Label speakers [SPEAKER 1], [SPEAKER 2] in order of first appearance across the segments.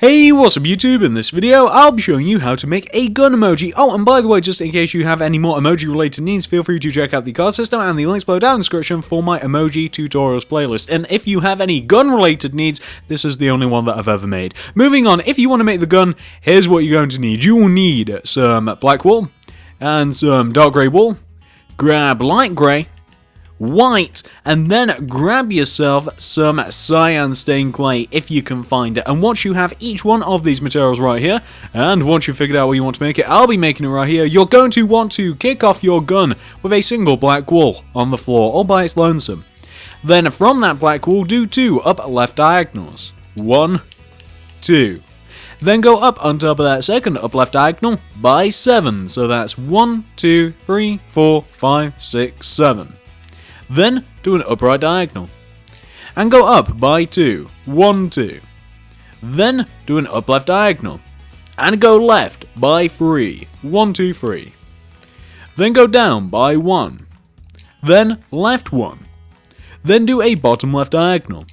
[SPEAKER 1] Hey, what's up YouTube? In this video, I'll be showing you how to make a gun emoji. Oh, and by the way, just in case you have any more emoji related needs, feel free to check out the card system and the links below down in the description for my emoji tutorials playlist. And if you have any gun related needs, this is the only one that I've ever made. Moving on, if you want to make the gun, here's what you're going to need. You will need some black wool and some dark grey wool. Grab light grey, white, and then grab yourself some cyan stained clay if you can find it. And once you have each one of these materials right here, and once you've figured out where you want to make it, I'll be making it right here, you're going to want to kick off your gun with a single black wool on the floor all by its lonesome. Then from that black wool, do 2 up left diagonals. 1, 2. Then go up on top of that second up left diagonal by 7. So that's 1, 2, 3, 4, 5, 6, 7. Then do an upright diagonal and go up by 2, 1, 2. Then do an up left diagonal and go left by 3, 1, 2, 3. Then go down by 1, then left 1. Then do a bottom left diagonal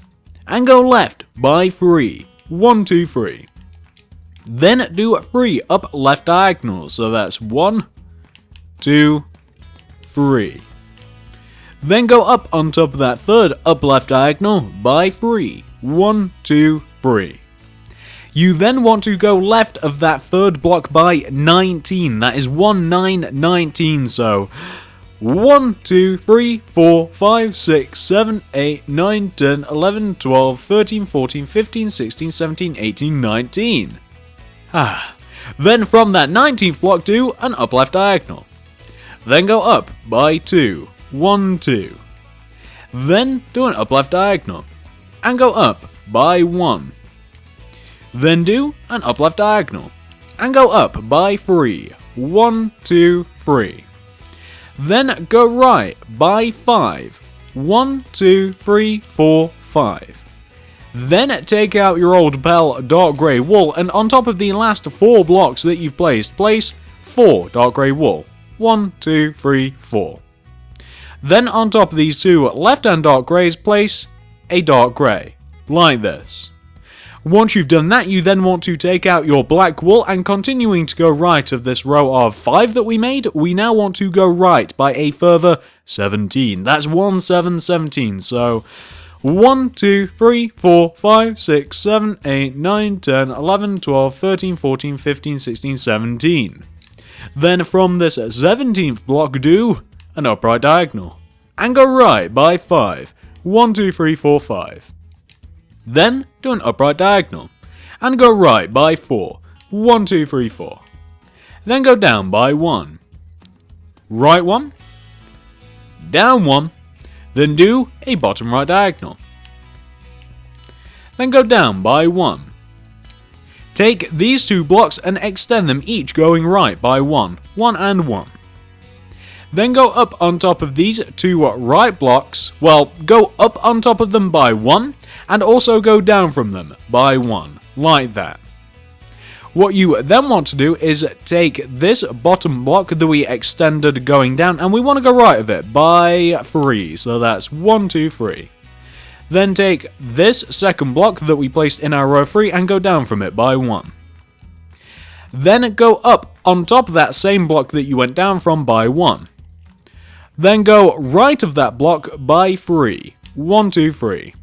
[SPEAKER 1] and go left by 3, 1, 2, 3. Then do 3 up left diagonals, so that's 1, 2, 3. Then go up on top of that third up left diagonal by 3. 1, 2, 3. You then want to go left of that third block by 19. That is 1, 9, 19. So 1, 2, 3, 4, 5, 6, 7, 8, 9, 10, 11, 12, 13, 14, 15, 16, 17, 18, 19. Then from that 19th block do an up left diagonal. Then go up by 2. 1, 2. Then do an up left diagonal and go up by 1. Then do an up left diagonal and go up by 3. 1, 2, 3. Then go right by 5. 1, 2, 3, 4, 5. Then take out your old pal dark grey wool, and on top of the last 4 blocks that you've placed, place 4 dark grey wool. 1, 2, 3, 4. Then on top of these 2 left-hand dark greys, place a dark grey, like this. Once you've done that, you then want to take out your black wool, and continuing to go right of this row of 5 that we made, we now want to go right by a further 17. That's 1, 7, 17, so 1, 2, 3, 4, 5, 6, 7, 8, 9, 10, 11, 12, 13, 14, 15, 16, 17. Then from this 17th block do an upright diagonal and go right by 5. 1, 2, 3, 4, 5. Then do an upright diagonal and go right by 4. 1, 2, 3, 4. Then go down by 1. Right 1. Down 1. Then do a bottom right diagonal. Then go down by 1. Take these 2 blocks and extend them, each going right by 1. 1 and 1. Then go up on top of these 2 right blocks, well, go up on top of them by 1, and also go down from them by 1, like that. What you then want to do is take this bottom block that we extended going down, and we want to go right of it by 3, so that's 1, 2, 3. Then take this second block that we placed in our row 3 and go down from it by 1. Then go up on top of that same block that you went down from by 1. Then go right of that block by 3. 1, 2, 3.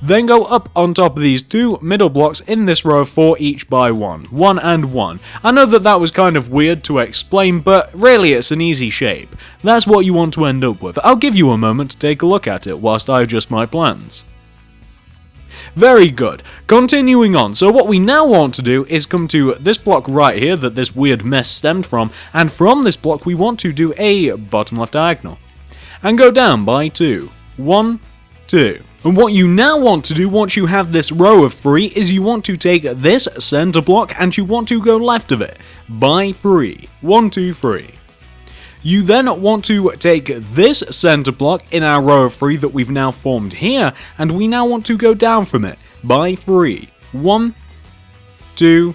[SPEAKER 1] Then go up on top of these 2 middle blocks in this row 4 each by 1. 1 and 1. I know that was kind of weird to explain, but really it's an easy shape. That's what you want to end up with. I'll give you a moment to take a look at it whilst I adjust my plans. Very good. Continuing on, so what we now want to do is come to this block right here that this weird mess stemmed from, and from this block we want to do a bottom left diagonal and go down by 2. 1, 2. And what you now want to do once you have this row of 3 is you want to take this center block and you want to go left of it by 3. 1, 2, 3. You then want to take this center block in our row of 3 that we've now formed here, and we now want to go down from it by 3. 1, 2,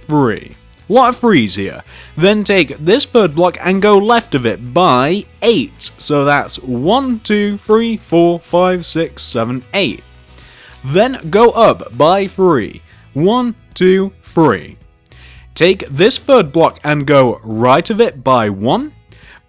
[SPEAKER 1] 3. Lot of 3s here. Then take this third block and go left of it by 8. So that's 1, 2, 3, 4, 5, 6, 7, 8. Then go up by 3. 1, 2, 3. Take this third block and go right of it by 1,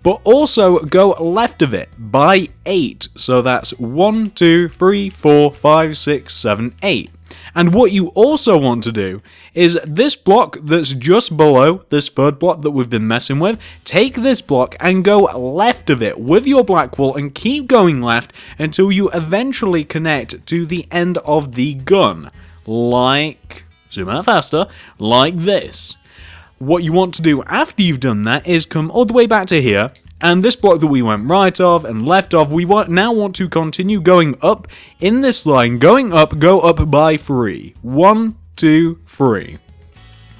[SPEAKER 1] but also go left of it by 8. So that's 1, 2, 3, 4, 5, 6, 7, 8. And what you also want to do is this block that's just below this third block that we've been messing with, take this block and go left of it with your black wool and keep going left until you eventually connect to the end of the gun. Like, zoom out faster, like this. What you want to do after you've done that is come all the way back to here, and this block that we went right of and left of, we now want to continue going up in this line. Going up, go up by 3. 1, 2, 3.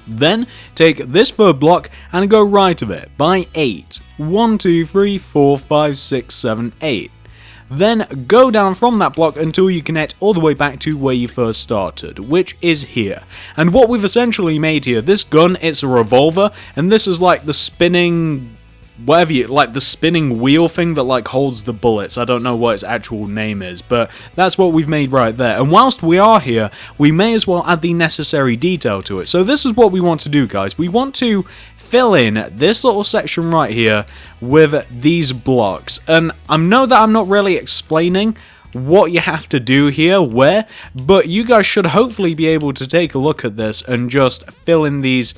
[SPEAKER 1] Then take this third block and go right of it by 8. 1, 2, 3, 4, 5, 6, 7, 8. Then go down from that block until you connect all the way back to where you first started, which is here. And what we've essentially made here, this gun, it's a revolver, and this is like the spinning, whatever you, like the spinning wheel thing that like holds the bullets. I don't know what its actual name is, but that's what we've made right there. And whilst we are here, we may as well add the necessary detail to it. So this is what we want to do, guys. We want to fill in this little section right here with these blocks. And I know that I'm not really explaining what you have to do here, where, but you guys should hopefully be able to take a look at this and just fill in these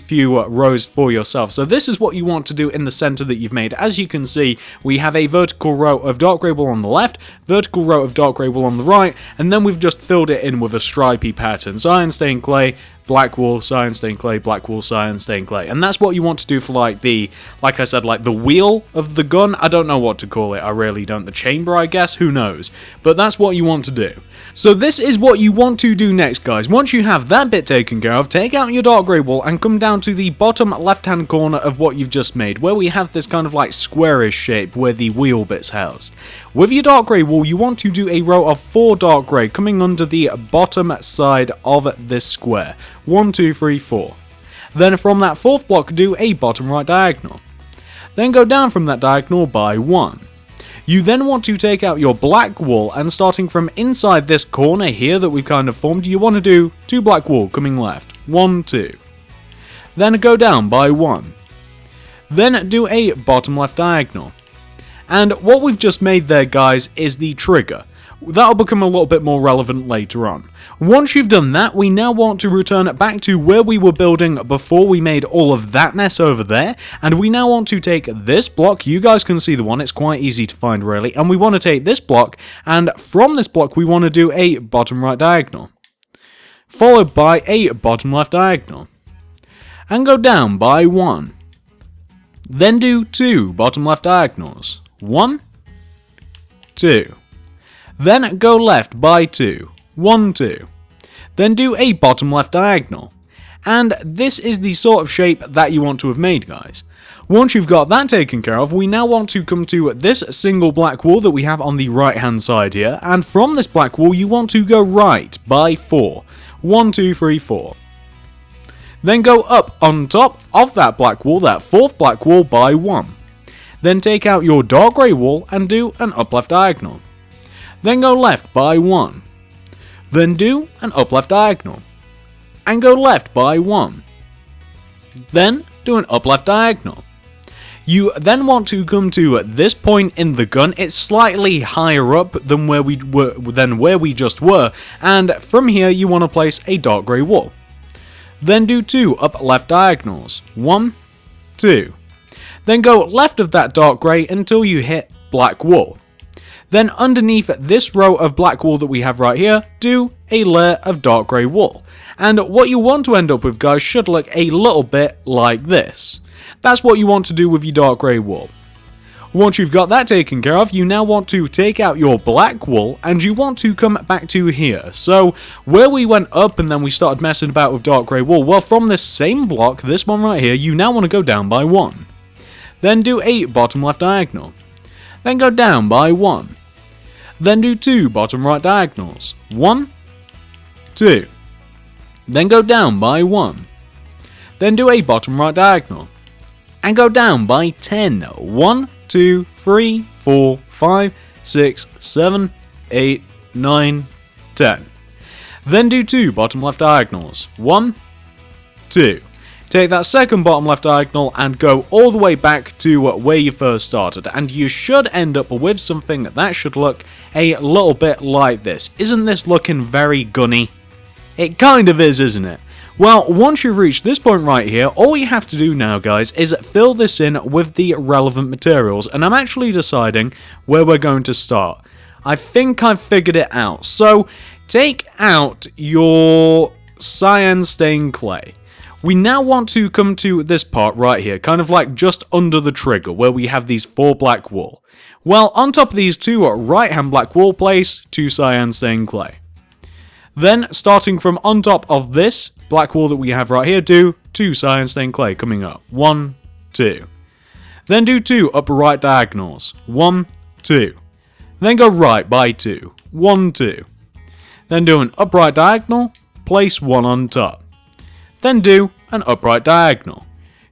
[SPEAKER 1] few rows for yourself. So this is what you want to do in the center that you've made. As you can see, we have a vertical row of dark grey wool on the left, vertical row of dark grey wool on the right, and then we've just filled it in with a stripy pattern. Cyan stained clay, black wool, cyan stained clay, black wool, cyan stained clay. And that's what you want to do for like I said, like the wheel of the gun. I don't know what to call it, I really don't. The chamber, I guess, who knows. But that's what you want to do. So this is what you want to do next, guys. Once you have that bit taken care of, take out your dark grey wool and come down to the bottom left-hand corner of what you've just made, where we have this kind of like squarish shape where the wheel bit's housed. With your dark grey wool, you want to do a row of 4 dark grey coming under the bottom side of this square. 1, 2, 3, 4. Then from that 4th block, do a bottom right diagonal. Then go down from that diagonal by 1. You then want to take out your black wool, and starting from inside this corner here that we've kind of formed, you want to do 2 black wool coming left. 1, 2. Then go down by 1. Then do a bottom left diagonal. And what we've just made there, guys, is the trigger. That'll become a little bit more relevant later on. Once you've done that, we now want to return back to where we were building before we made all of that mess over there, and we now want to take this block. You guys can see the one, it's quite easy to find really, and we want to take this block, and from this block we want to do a bottom right diagonal, followed by a bottom left diagonal, and go down by 1. Then do 2 bottom left diagonals. 1, 2. Then go left by 2. 1, 2. Then do a bottom left diagonal. And this is the sort of shape that you want to have made, guys. Once you've got that taken care of, we now want to come to this single black wool that we have on the right hand side here, and from this black wool you want to go right by 4. 1, 2, 3, 4. Then go up on top of that black wool, that 4th black wool, by 1. Then take out your dark grey wool and do an up left diagonal. Then go left by 1. Then do an up left diagonal. And go left by 1. Then do an up left diagonal. You then want to come to this point in the gun. It's slightly higher up than where we just were, and from here you want to place a dark grey wool. Then do 2 up left diagonals. 1, 2. Then go left of that dark grey until you hit black wool. Then underneath this row of black wool that we have right here, do a layer of dark grey wool. And what you want to end up with, guys, should look a little bit like this. That's what you want to do with your dark grey wool. Once you've got that taken care of, you now want to take out your black wool and you want to come back to here. So where we went up and then we started messing about with dark grey wool, well, from this same block, this one right here, you now want to go down by 1. Then do a bottom left diagonal. Then go down by 1. Then do 2 bottom right diagonals. 1, 2. Then go down by 1. Then do a bottom right diagonal. And go down by 10. 1, 2, 3, 4, 5, 6, 7, 8, 9, 10. Then do 2 bottom left diagonals. 1, 2. Take that second bottom left diagonal and go all the way back to where you first started, and you should end up with something that should look a little bit like this. Isn't this looking very gunny? It kind of is, isn't it? Well, once you've reached this point right here, all you have to do now, guys, is fill this in with the relevant materials, and I'm actually deciding where we're going to start. I think I've figured it out. So, take out your cyan stained clay. We now want to come to this part right here, kind of like just under the trigger, where we have these 4 black wool. Well, on top of these 2 right-hand black wool, place 2 cyan stained clay. Then, starting from on top of this black wool that we have right here, do 2 cyan stained clay coming up. 1, 2. Then do 2 upper right diagonals. 1, 2. Then go right by 2. 1, 2. Then do an upright diagonal, place 1 on top. Then do an upright diagonal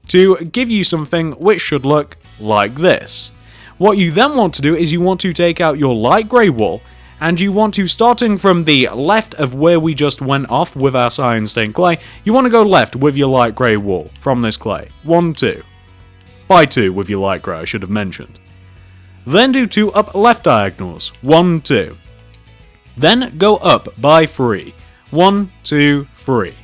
[SPEAKER 1] to give you something which should look like this. What you then want to do is you want to take out your light grey wool, and you want to, starting from the left of where we just went off with our cyan stained clay, you want to go left with your light grey wool from this clay. 1, 2. By 2 with your light grey, I should have mentioned. Then do 2 up left diagonals. 1, 2. Then go up by 3. 1, 2, 3.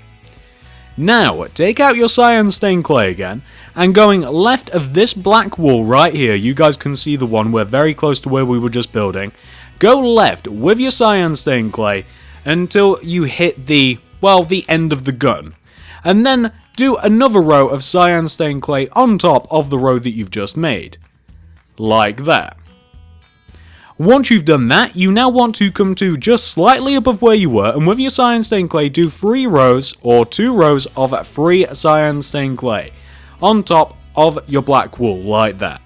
[SPEAKER 1] Now, take out your cyan stained clay again, and going left of this black wool right here, you guys can see the one, we're very close to where we were just building. Go left with your cyan stained clay until you hit the end of the gun. And then do another row of cyan stained clay on top of the row that you've just made. Like that. Once you've done that, you now want to come to just slightly above where you were, and with your cyan stained clay, do 3 rows, or 2 rows of 3 cyan stained clay on top of your black wool, like that.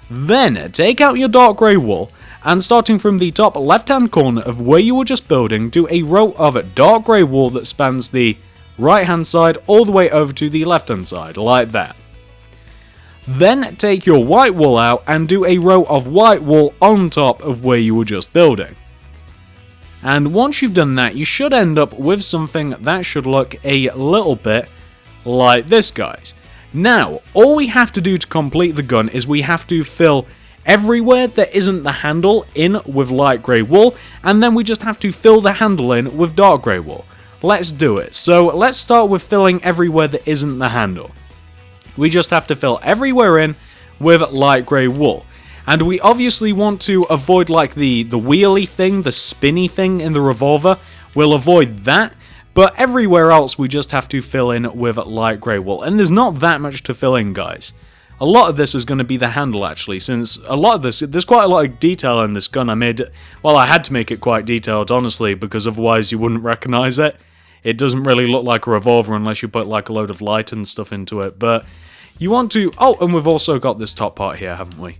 [SPEAKER 1] Then, take out your dark grey wool, and starting from the top left-hand corner of where you were just building, do a row of dark grey wool that spans the right-hand side all the way over to the left-hand side, like that. Then take your white wool out and do a row of white wool on top of where you were just building. And once you've done that, you should end up with something that should look a little bit like this, guys. Now, all we have to do to complete the gun is we have to fill everywhere that isn't the handle in with light grey wool, and then we just have to fill the handle in with dark grey wool. Let's do it. So let's start with filling everywhere that isn't the handle. We just have to fill everywhere in with light grey wool. And we obviously want to avoid like the wheelie thing, the spinny thing in the revolver. We'll avoid that. But everywhere else we just have to fill in with light grey wool. And there's not that much to fill in, guys. A lot of this is going to be the handle, actually, since a lot of this, there's quite a lot of detail in this gun. I had to make it quite detailed, honestly, because otherwise you wouldn't recognize it. It doesn't really look like a revolver unless you put like a load of light and stuff into it, but you want to... Oh, and we've also got this top part here, haven't we?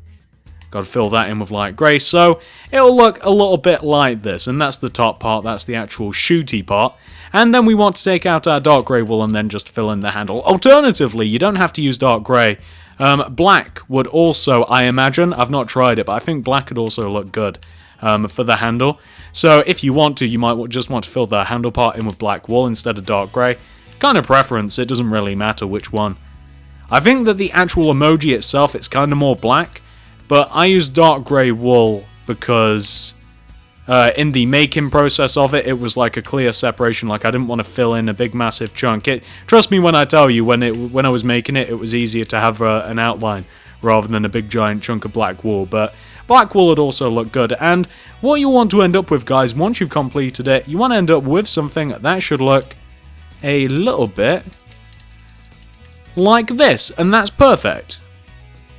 [SPEAKER 1] Got to fill that in with light grey, so it'll look a little bit like this, and that's the top part, that's the actual shooty part. And then we want to take out our dark grey wool and then just fill in the handle. Alternatively, you don't have to use dark grey. Black would also, I imagine, I've not tried it, but I think black could also look good for the handle. So if you want to, you might just want to fill the handle part in with black wool instead of dark grey. Kind of preference, it doesn't really matter which one. I think that the actual emoji itself, it's kind of more black, but I use dark grey wool because in the making process of it, it was like a clear separation, like I didn't want to fill in a big massive chunk. Trust me when I tell you, when I was making it, it was easier to have an outline rather than a big giant chunk of black wool, but black wool would also look good. And what you want to end up with, guys, once you've completed it, you want to end up with something that should look a little bit like this, and that's perfect.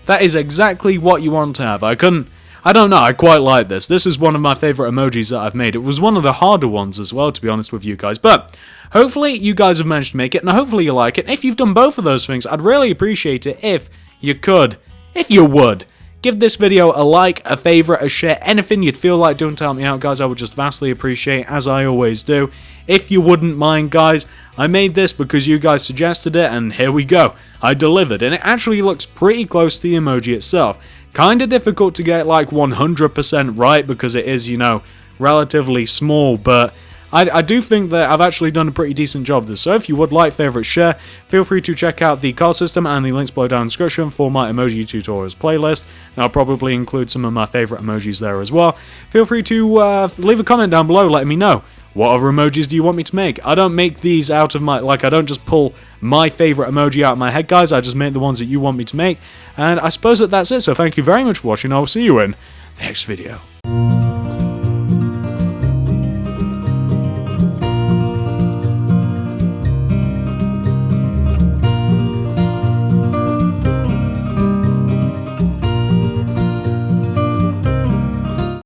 [SPEAKER 1] That is exactly what you want to have. I don't know, I quite like this. This is one of my favourite emojis that I've made. It was one of the harder ones as well, to be honest with you guys. But hopefully you guys have managed to make it, and hopefully you like it. If you've done both of those things, I'd really appreciate it if you would. Give this video a like, a favourite, a share, anything you'd feel like doing to help me out, guys. I would just vastly appreciate, as I always do. If you wouldn't mind, guys, I made this because you guys suggested it, and here we go. I delivered, and it actually looks pretty close to the emoji itself. Kinda difficult to get like 100% right because it is, you know, relatively small, but I do think that I've actually done a pretty decent job of this. So if you would like, favourite, share, feel free to check out the card system and the links below down in the description for my emoji tutorials playlist. And I'll probably include some of my favourite emojis there as well. Feel free to leave a comment down below letting me know. What other emojis do you want me to make? I don't make these out of my, I don't just pull my favourite emoji out of my head, guys. I just make the ones that you want me to make. And I suppose that's it. So thank you very much for watching. I'll see you in the next video.